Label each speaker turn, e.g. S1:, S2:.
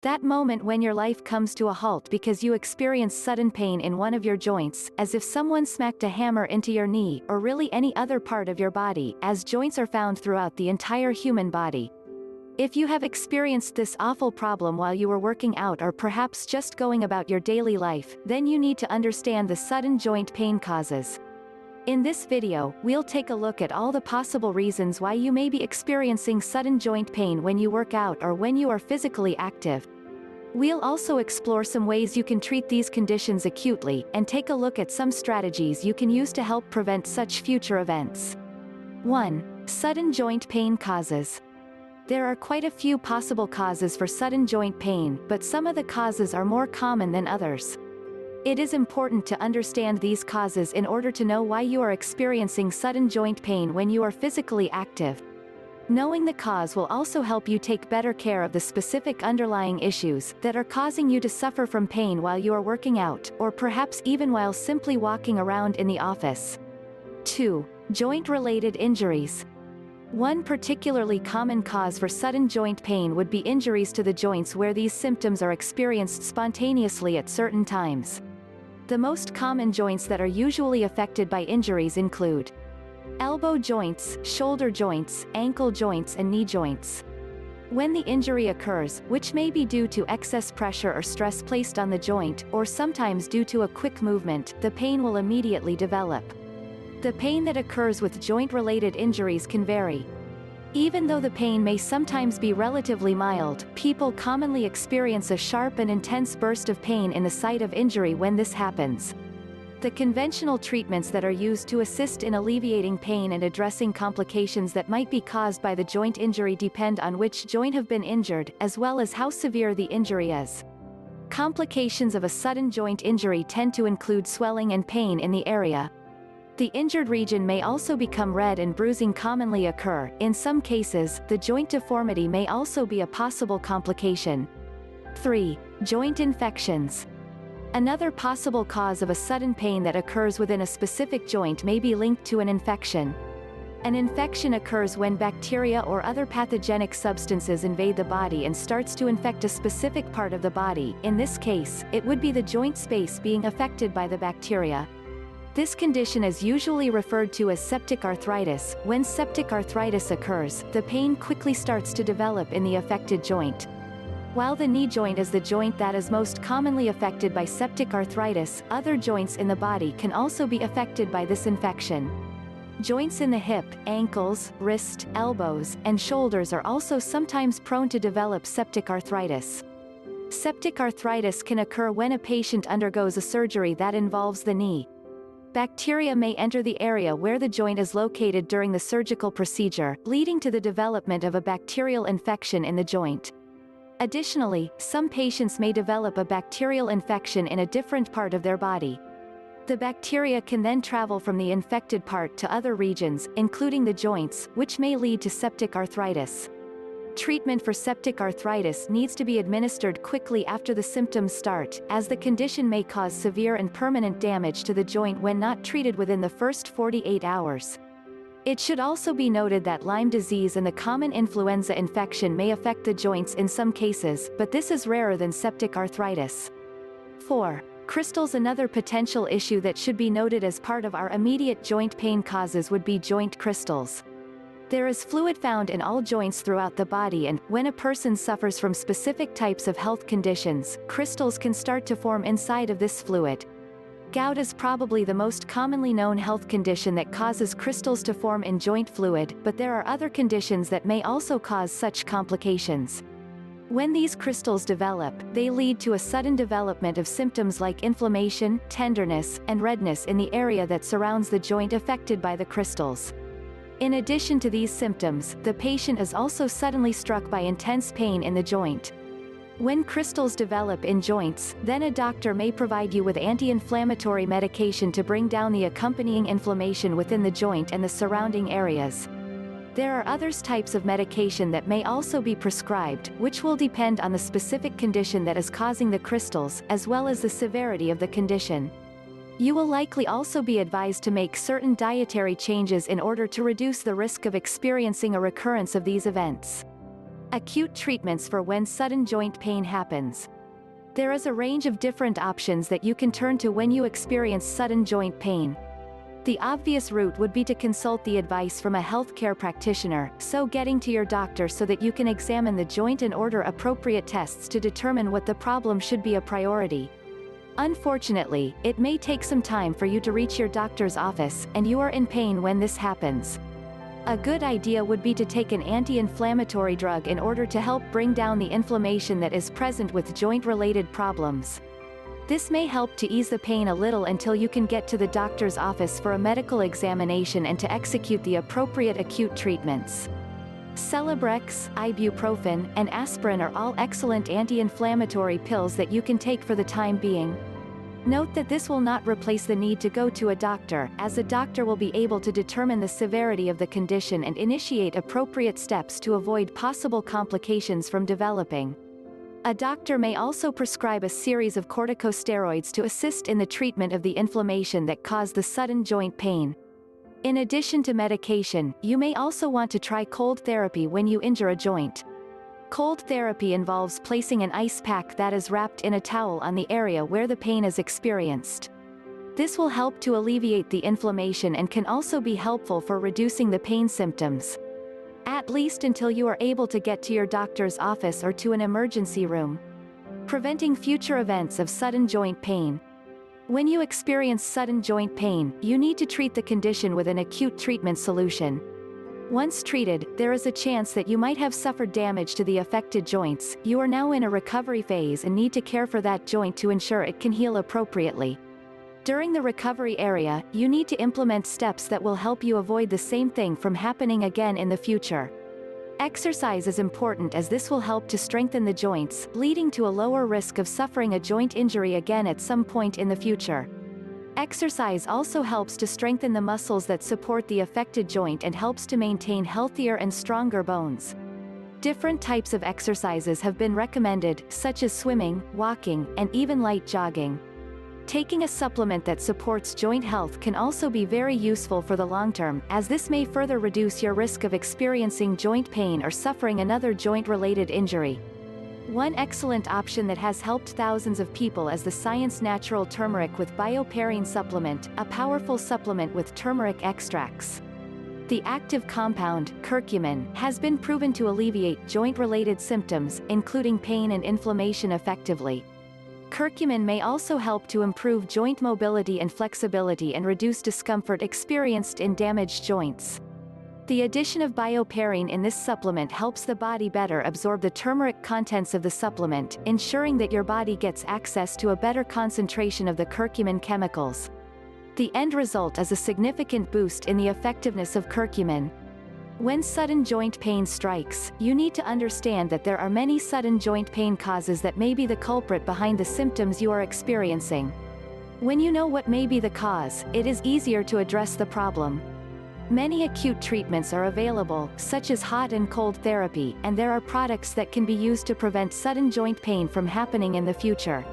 S1: That moment when your life comes to a halt because you experience sudden pain in one of your joints, as if someone smacked a hammer into your knee, or really any other part of your body, as joints are found throughout the entire human body. If you have experienced this awful problem while you were working out or perhaps just going about your daily life, then you need to understand the sudden joint pain causes. In this video, we'll take a look at all the possible reasons why you may be experiencing sudden joint pain when you work out or when you are physically active. We'll also explore some ways you can treat these conditions acutely, and take a look at some strategies you can use to help prevent such future events. 1. Sudden joint pain causes. There are quite a few possible causes for sudden joint pain, but some of the causes are more common than others. It is important to understand these causes in order to know why you are experiencing sudden joint pain when you are physically active. Knowing the cause will also help you take better care of the specific underlying issues that are causing you to suffer from pain while you are working out, or perhaps even while simply walking around in the office. 2. Joint-related injuries. One particularly common cause for sudden joint pain would be injuries to the joints where these symptoms are experienced spontaneously at certain times. The most common joints that are usually affected by injuries include elbow joints, shoulder joints, ankle joints, and knee joints. When the injury occurs, which may be due to excess pressure or stress placed on the joint, or sometimes due to a quick movement, the pain will immediately develop. The pain that occurs with joint-related injuries can vary. Even though the pain may sometimes be relatively mild, people commonly experience a sharp and intense burst of pain in the site of injury when this happens. The conventional treatments that are used to assist in alleviating pain and addressing complications that might be caused by the joint injury depend on which joint have been injured, as well as how severe the injury is. Complications of a sudden joint injury tend to include swelling and pain in the area. The injured region may also become red and bruising commonly occur. In some cases, the joint deformity may also be a possible complication. 3. Joint infections. Another possible cause of a sudden pain that occurs within a specific joint may be linked to an infection. An infection occurs when bacteria or other pathogenic substances invade the body and starts to infect a specific part of the body. In this case, it would be the joint space being affected by the bacteria. This condition is usually referred to as septic arthritis. When septic arthritis occurs, the pain quickly starts to develop in the affected joint. While the knee joint is the joint that is most commonly affected by septic arthritis, other joints in the body can also be affected by this infection. Joints in the hip, ankles, wrist, elbows, and shoulders are also sometimes prone to develop septic arthritis. Septic arthritis can occur when a patient undergoes a surgery that involves the knee. Bacteria may enter the area where the joint is located during the surgical procedure, leading to the development of a bacterial infection in the joint. Additionally, some patients may develop a bacterial infection in a different part of their body. The bacteria can then travel from the infected part to other regions, including the joints, which may lead to septic arthritis. Treatment for septic arthritis needs to be administered quickly after the symptoms start, as the condition may cause severe and permanent damage to the joint when not treated within the first 48 hours. It should also be noted that Lyme disease and the common influenza infection may affect the joints in some cases, but this is rarer than septic arthritis. 4. Crystals. Another potential issue that should be noted as part of our immediate joint pain causes would be joint crystals. There is fluid found in all joints throughout the body, and, when a person suffers from specific types of health conditions, crystals can start to form inside of this fluid. Gout is probably the most commonly known health condition that causes crystals to form in joint fluid, but there are other conditions that may also cause such complications. When these crystals develop, they lead to a sudden development of symptoms like inflammation, tenderness, and redness in the area that surrounds the joint affected by the crystals. In addition to these symptoms, the patient is also suddenly struck by intense pain in the joint. When crystals develop in joints, then a doctor may provide you with anti-inflammatory medication to bring down the accompanying inflammation within the joint and the surrounding areas. There are other types of medication that may also be prescribed, which will depend on the specific condition that is causing the crystals, as well as the severity of the condition. You will likely also be advised to make certain dietary changes in order to reduce the risk of experiencing a recurrence of these events. Acute treatments for when sudden joint pain happens. There is a range of different options that you can turn to when you experience sudden joint pain. The obvious route would be to consult the advice from a healthcare practitioner, so getting to your doctor so that you can examine the joint and order appropriate tests to determine what the problem should be a priority. Unfortunately, it may take some time for you to reach your doctor's office, and you are in pain when this happens. A good idea would be to take an anti-inflammatory drug in order to help bring down the inflammation that is present with joint-related problems. This may help to ease the pain a little until you can get to the doctor's office for a medical examination and to execute the appropriate acute treatments. Celebrex, ibuprofen, and aspirin are all excellent anti-inflammatory pills that you can take for the time being. Note that this will not replace the need to go to a doctor, as a doctor will be able to determine the severity of the condition and initiate appropriate steps to avoid possible complications from developing. A doctor may also prescribe a series of corticosteroids to assist in the treatment of the inflammation that caused the sudden joint pain. In addition to medication, you may also want to try cold therapy when you injure a joint. Cold therapy involves placing an ice pack that is wrapped in a towel on the area where the pain is experienced. This will help to alleviate the inflammation and can also be helpful for reducing the pain symptoms. At least until you are able to get to your doctor's office or to an emergency room. Preventing future events of sudden joint pain. When you experience sudden joint pain, you need to treat the condition with an acute treatment solution. Once treated, there is a chance that you might have suffered damage to the affected joints. You are now in a recovery phase and need to care for that joint to ensure it can heal appropriately. During the recovery area, you need to implement steps that will help you avoid the same thing from happening again in the future. Exercise is important as this will help to strengthen the joints, leading to a lower risk of suffering a joint injury again at some point in the future. Exercise also helps to strengthen the muscles that support the affected joint and helps to maintain healthier and stronger bones. Different types of exercises have been recommended, such as swimming, walking, and even light jogging. Taking a supplement that supports joint health can also be very useful for the long term, as this may further reduce your risk of experiencing joint pain or suffering another joint-related injury. One excellent option that has helped thousands of people is the Science Natural Turmeric with Bioperine supplement, a powerful supplement with turmeric extracts. The active compound, curcumin, has been proven to alleviate joint-related symptoms, including pain and inflammation effectively. Curcumin may also help to improve joint mobility and flexibility and reduce discomfort experienced in damaged joints. The addition of bioperine in this supplement helps the body better absorb the turmeric contents of the supplement, ensuring that your body gets access to a better concentration of the curcumin chemicals. The end result is a significant boost in the effectiveness of curcumin. When sudden joint pain strikes, you need to understand that there are many sudden joint pain causes that may be the culprit behind the symptoms you are experiencing. When you know what may be the cause, it is easier to address the problem. Many acute treatments are available, such as hot and cold therapy, and there are products that can be used to prevent sudden joint pain from happening in the future.